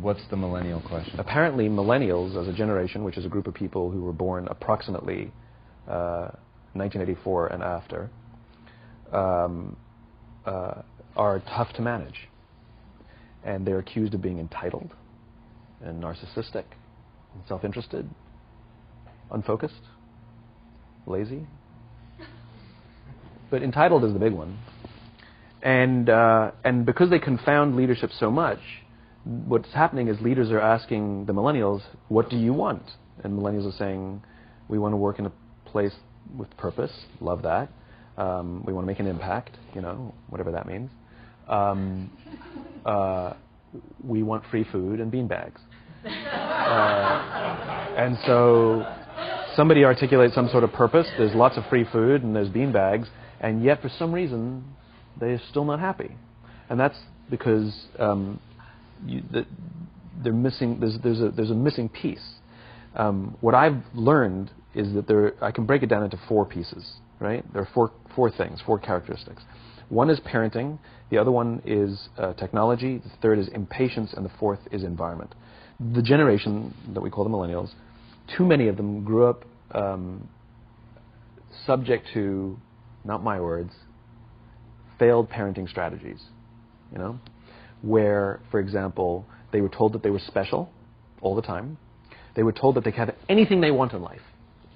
What's the millennial question? Apparently, millennials, as a generation, which is a group of people who were born approximately 1984 and after, are tough to manage. And they're accused of being entitled and narcissistic and self-interested, unfocused, lazy. But entitled is the big one. And because they confound leadership so much, what's happening is leaders are asking the millennials, what do you want? And millennials are saying, we want to work in a place with purpose, love that. We want to make an impact, you know, whatever that means. We want free food and beanbags. And so somebody articulates some sort of purpose, there's lots of free food and there's beanbags, and yet for some reason they're still not happy. And that's because they're missing. There's a missing piece. What I've learned is that I can break it down into four pieces. Right? There are four things, four characteristics. One is parenting. The other one is technology. The third is impatience, and the fourth is environment. The generation that we call the millennials, too many of them grew up subject to, not my words, failed parenting strategies. You know, where, for example, they were told that they were special all the time. They were told that they could have anything they want in life,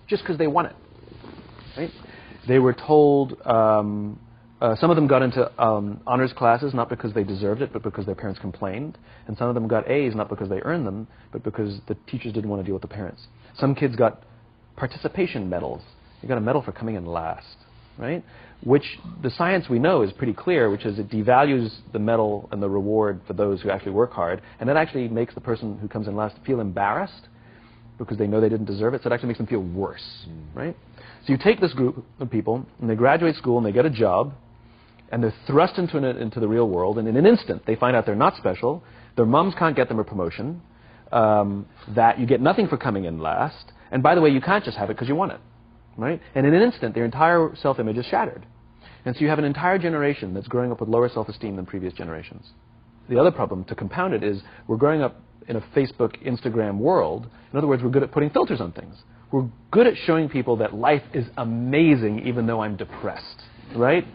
just because they want it. Right? They were told, some of them got into honors classes not because they deserved it, but because their parents complained. And some of them got A's not because they earned them, but because the teachers didn't want to deal with the parents. Some kids got participation medals. You got a medal for coming in last, right? Which the science we know is pretty clear, which is it devalues the medal and the reward for those who actually work hard. And it actually makes the person who comes in last feel embarrassed because they know they didn't deserve it. So it actually makes them feel worse, right? So you take this group of people, and they graduate school, and they get a job, and they're thrust into the real world, and in an instant, they find out they're not special, their moms can't get them a promotion, that you get nothing for coming in last, and by the way, you can't just have it because you want it, right? And in an instant, their entire self-image is shattered. And so you have an entire generation that's growing up with lower self-esteem than previous generations. The other problem, to compound it, is we're growing up in a Facebook, Instagram world. In other words, we're good at putting filters on things. We're good at showing people that life is amazing even though I'm depressed, right?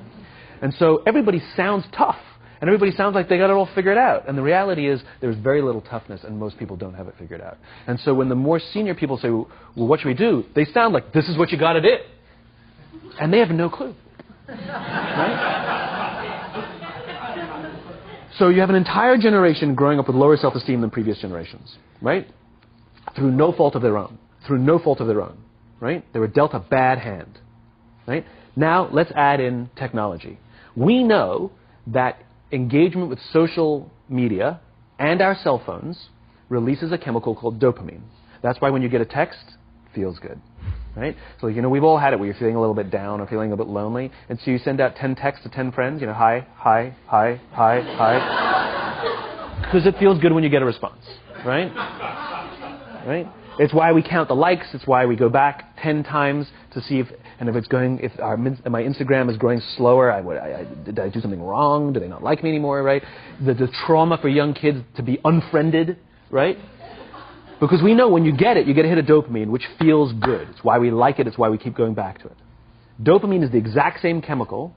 And so everybody sounds tough, and everybody sounds like they got it all figured out. And the reality is there's very little toughness, and most people don't have it figured out. And so when the more senior people say, well, what should we do? They sound like, this is what you got to do. And they have no clue. Right? So you have an entire generation growing up with lower self-esteem than previous generations, right? Through no fault of their own. Through no fault of their own, right? They were dealt a bad hand, right? Now, let's add in technology. We know that engagement with social media and our cell phones releases a chemical called dopamine. That's why when you get a text, it feels good, right? So, you know, we've all had it where you're feeling a little bit down or feeling a bit lonely, and so you send out 10 texts to 10 friends, you know, hi, hi, hi, hi, hi, because it feels good when you get a response, right? Right? It's why we count the likes. It's why we go back 10 times to see if my Instagram is growing slower. Did I do something wrong? Do they not like me anymore? Right? The trauma for young kids to be unfriended, right? Because we know when you get a hit of dopamine, which feels good. It's why we like it. It's why we keep going back to it. Dopamine is the exact same chemical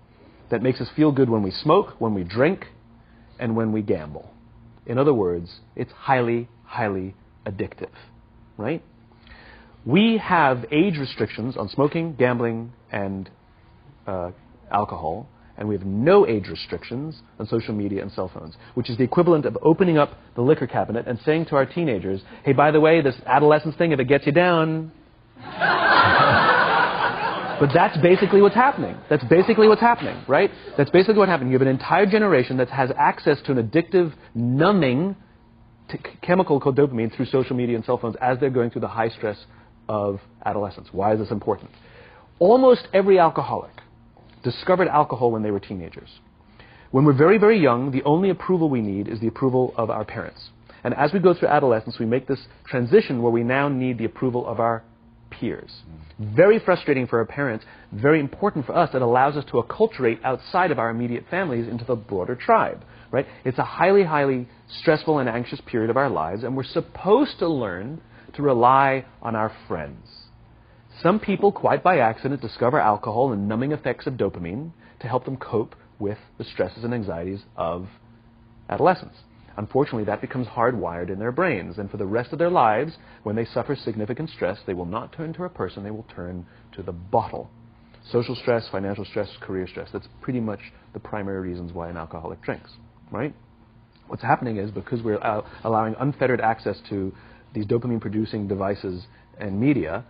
that makes us feel good when we smoke, when we drink, and when we gamble. In other words, it's highly, highly addictive. Right? We have age restrictions on smoking, gambling, and alcohol, and we have no age restrictions on social media and cell phones, which is the equivalent of opening up the liquor cabinet and saying to our teenagers, hey, by the way, this adolescence thing, if it gets you down... But that's basically what's happening. That's basically what's happening, right? That's basically what's happening. You have an entire generation that has access to an addictive, numbing chemical called dopamine through social media and cell phones as they're going through the high stress of adolescence. Why is this important? Almost every alcoholic discovered alcohol when they were teenagers. When we're very, very young, the only approval we need is the approval of our parents. And as we go through adolescence, we make this transition where we now need the approval of our peers. Very frustrating for our parents, very important for us. It allows us to acculturate outside of our immediate families into the broader tribe. right? It's a highly, highly stressful and anxious period of our lives, and we're supposed to learn to rely on our friends. Some people, quite by accident, discover alcohol and numbing effects of dopamine to help them cope with the stresses and anxieties of adolescence. Unfortunately, that becomes hardwired in their brains, and for the rest of their lives, when they suffer significant stress, they will not turn to a person, they will turn to the bottle. Social stress, financial stress, career stress. That's pretty much the primary reasons why an alcoholic drinks, right? What's happening is because we're allowing unfettered access to these dopamine-producing devices and media,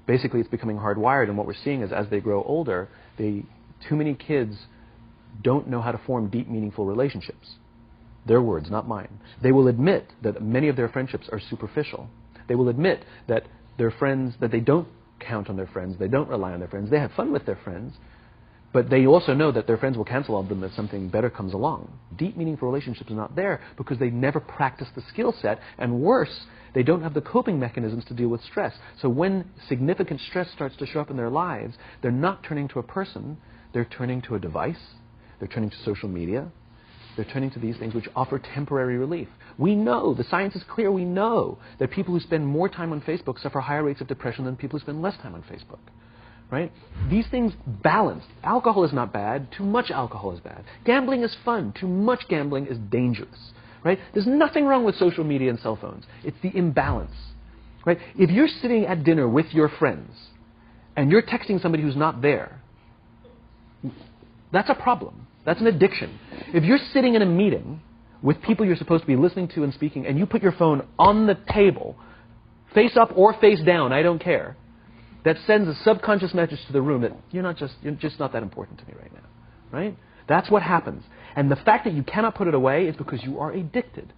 basically it's becoming hardwired, and what we're seeing is as they grow older, too many kids don't know how to form deep, meaningful relationships. Their words, not mine. They will admit that many of their friendships are superficial. They will admit that their friends, that they don't count on their friends, they don't rely on their friends, they have fun with their friends, but they also know that their friends will cancel on them if something better comes along. Deep, meaningful relationships are not there because they never practice the skill set, and worse, they don't have the coping mechanisms to deal with stress. So when significant stress starts to show up in their lives, they're not turning to a person, they're turning to a device, they're turning to social media, they're turning to these things which offer temporary relief. We know, the science is clear, we know that people who spend more time on Facebook suffer higher rates of depression than people who spend less time on Facebook. Right? These things balance. Alcohol is not bad. Too much alcohol is bad. Gambling is fun. Too much gambling is dangerous. Right? There's nothing wrong with social media and cell phones. It's the imbalance. Right? If you're sitting at dinner with your friends and you're texting somebody who's not there, that's a problem. That's an addiction. If you're sitting in a meeting with people you're supposed to be listening to and speaking, and you put your phone on the table, face up or face down, I don't care, that sends a subconscious message to the room that you're just not that important to me right now. Right? That's what happens. And the fact that you cannot put it away is because you are addicted.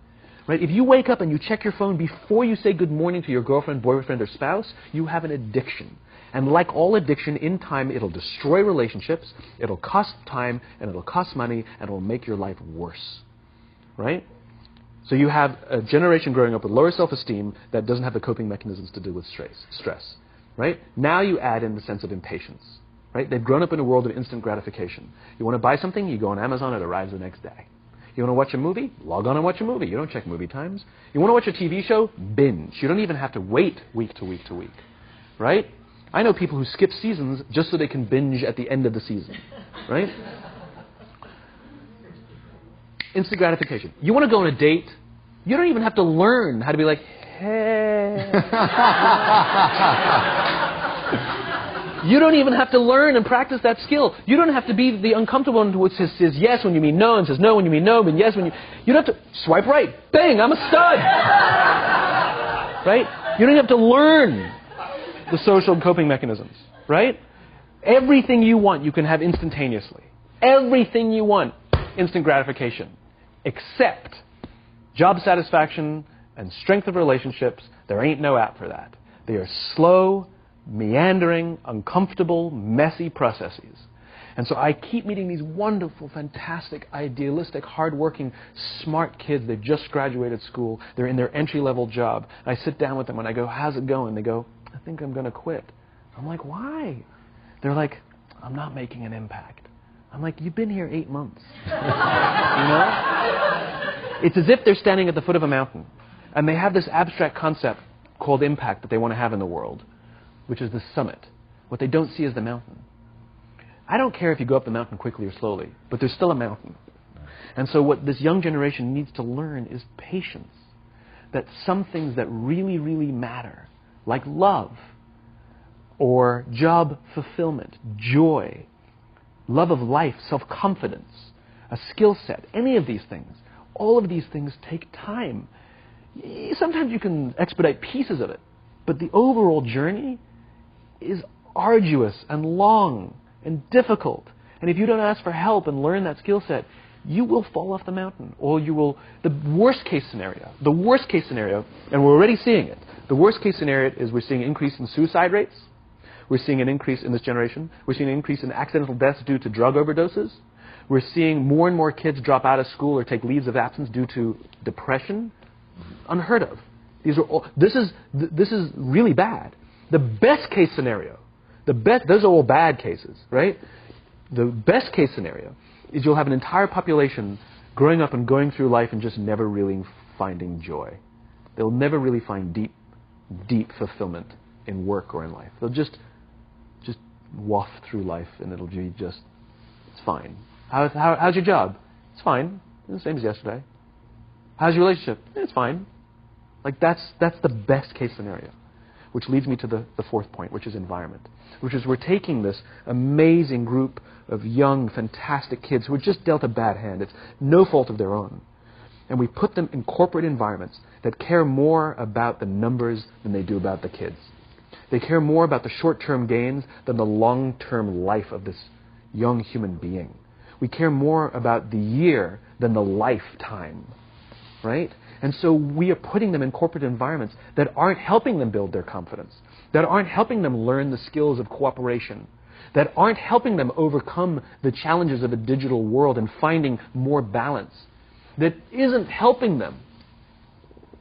Right? If you wake up and you check your phone before you say good morning to your girlfriend, boyfriend, or spouse, you have an addiction. And like all addiction, in time, it'll destroy relationships, it'll cost time, and it'll cost money, and it'll make your life worse. Right? So you have a generation growing up with lower self-esteem that doesn't have the coping mechanisms to deal with stress. Right? Now you add in the sense of impatience. Right? They've grown up in a world of instant gratification. You want to buy something, you go on Amazon, it arrives the next day. You want to watch a movie? Log on and watch a movie. You don't check movie times. You want to watch a TV show? Binge. You don't even have to wait week to week to week. Right? I know people who skip seasons just so they can binge at the end of the season. Right? Instant gratification. You want to go on a date? You don't even have to learn how to be like, hey. You don't even have to learn and practice that skill. You don't have to be the uncomfortable one who says yes when you mean no and says no when you mean no, but yes when you... You don't have to swipe right. Bang, I'm a stud. Right? You don't have to learn the social coping mechanisms. Right? Everything you want you can have instantaneously. Everything you want, instant gratification. Except job satisfaction and strength of relationships, there ain't no app for that. They are slow, meandering, uncomfortable, messy processes. And so I keep meeting these wonderful, fantastic, idealistic, hardworking, smart kids. They've just graduated school. They're in their entry-level job. I sit down with them and I go, how's it going? They go, I think I'm going to quit. I'm like, why? They're like, I'm not making an impact. I'm like, you've been here 8 months. You know? It's as if they're standing at the foot of a mountain and they have this abstract concept called impact that they want to have in the world, which is the summit. What they don't see is the mountain. I don't care if you go up the mountain quickly or slowly, but there's still a mountain. And so what this young generation needs to learn is patience. That some things that really, really matter, like love, or job fulfillment, joy, love of life, self-confidence, a skill set, any of these things, all of these things take time. Sometimes you can expedite pieces of it, but the overall journey is arduous and long and difficult. And if you don't ask for help and learn that skill set, you will fall off the mountain. Or you will, the worst case scenario, and we're already seeing it, the worst case scenario is we're seeing an increase in suicide rates. We're seeing an increase in this generation. We're seeing an increase in accidental deaths due to drug overdoses. We're seeing more and more kids drop out of school or take leaves of absence due to depression. Unheard of. These are all, this is really bad. The best case scenario, those are all bad cases, right? The best case scenario is you'll have an entire population growing up and going through life and just never really finding joy. They'll never really find deep fulfillment in work or in life. They'll just waft through life, and it'll be just, it's fine. How's your job? It's fine. It's the same as yesterday. How's your relationship? It's fine. Like that's the best case scenario. Which leads me to the fourth point, which is environment. Which is we're taking this amazing group of young, fantastic kids who are just dealt a bad hand. It's no fault of their own. And we put them in corporate environments that care more about the numbers than they do about the kids. They care more about the short-term gains than the long-term life of this young human being. We care more about the year than the lifetime, right? And so we are putting them in corporate environments that aren't helping them build their confidence, that aren't helping them learn the skills of cooperation, that aren't helping them overcome the challenges of a digital world and finding more balance, that isn't helping them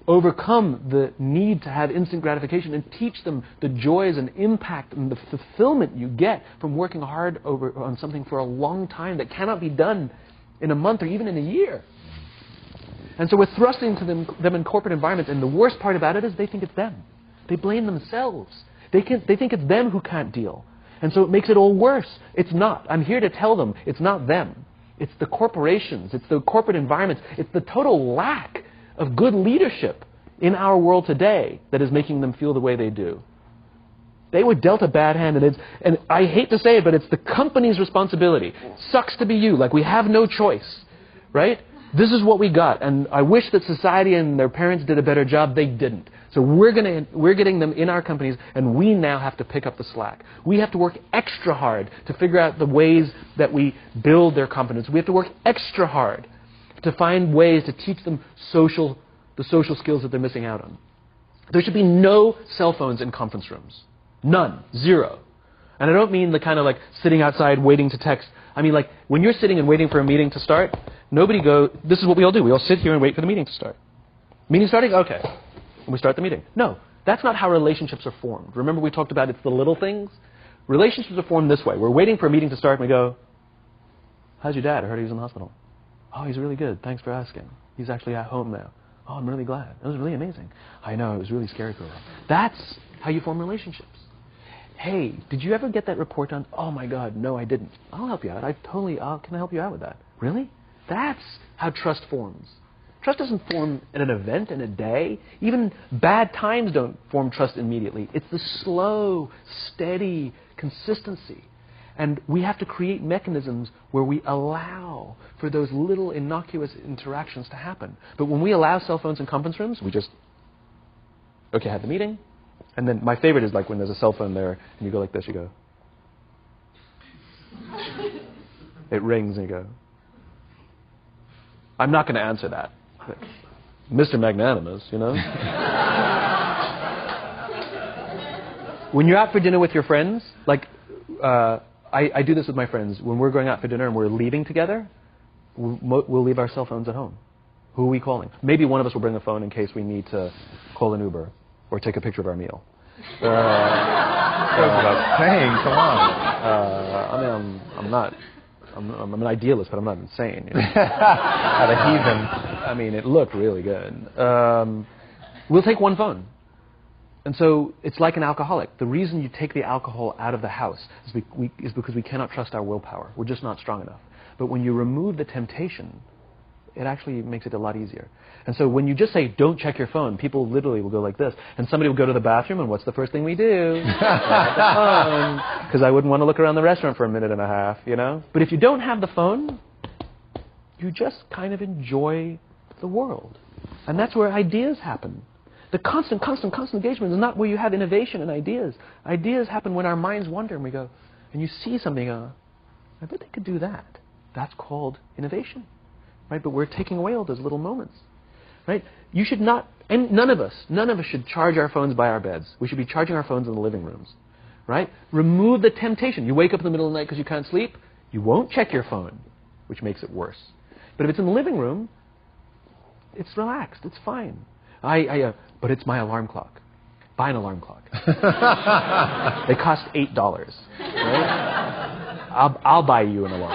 overcome the need to have instant gratification and teach them the joys and impact and the fulfillment you get from working hard on something for a long time that cannot be done in a month or even in a year. And so we're thrusting to them in corporate environments, and the worst part about it is they think it's them. They blame themselves. They think it's them who can't deal. And so it makes it all worse. It's not. I'm here to tell them it's not them. It's the corporations. It's the corporate environments. It's the total lack of good leadership in our world today that is making them feel the way they do. They were dealt a bad hand, and I hate to say it, but it's the company's responsibility. Sucks to be you. Like, we have no choice, right? This is what we got, and I wish that society and their parents did a better job. They didn't. So we're getting them in our companies, and we now have to pick up the slack. We have to work extra hard to figure out the ways that we build their competence. We have to work extra hard to find ways to teach them the social skills that they're missing out on. There should be no cell phones in conference rooms. None. Zero. And I don't mean the kind of like sitting outside waiting to text. I mean like when you're sitting and waiting for a meeting to start, this is what we all do. We all sit here and wait for the meeting to start. Meeting starting? Okay. And we start the meeting. No, that's not how relationships are formed. Remember we talked about it's the little things? Relationships are formed this way. We're waiting for a meeting to start and we go, how's your dad? I heard he was in the hospital. Oh, he's really good. Thanks for asking. He's actually at home now. Oh, I'm really glad. It was really amazing. I know, it was really scary for him. That's how you form relationships. Hey, did you ever get that report done? Oh my God, no, I didn't. I'll help you out. Can I help you out with that? Really? That's how trust forms. Trust doesn't form in an event, in a day. Even bad times don't form trust immediately. It's the slow, steady consistency. And we have to create mechanisms where we allow for those little innocuous interactions to happen. But when we allow cell phones in conference rooms, we just, okay, I had the meeting. And then my favorite is like when there's a cell phone there and you go like this, you go. It rings and you go. I'm not going to answer that. Mr. Magnanimous, you know. When you're out for dinner with your friends, like I do this with my friends. When we're going out for dinner and we're leaving together, we'll leave our cell phones at home. Who are we calling? Maybe one of us will bring a phone in case we need to call an Uber or take a picture of our meal. Goes without saying, come on. I'm an idealist, but I'm not insane. You know? Not a heathen. I mean, it looked really good. We'll take one phone. And so it's like an alcoholic. The reason you take the alcohol out of the house is because we cannot trust our willpower. We're just not strong enough. But when you remove the temptation, it actually makes it a lot easier. And so when you just say, don't check your phone, people literally will go like this. And somebody will go to the bathroom, and what's the first thing we do? Because I wouldn't want to look around the restaurant for a minute and a half, you know? But if you don't have the phone, you just kind of enjoy the world. And that's where ideas happen. The constant engagement is not where you have innovation and ideas. Ideas happen when our minds wander and we go, and you see something, I bet they could do that. That's called innovation, right? But we're taking away all those little moments, right? You should not, and none of us should charge our phones by our beds. We should be charging our phones in the living rooms, right? Remove the temptation. You wake up in the middle of the night because you can't sleep, you won't check your phone, which makes it worse. But if it's in the living room, it's relaxed, it's fine. But it's my alarm clock. Buy an alarm clock. They cost $8. Right? I'll buy you an alarm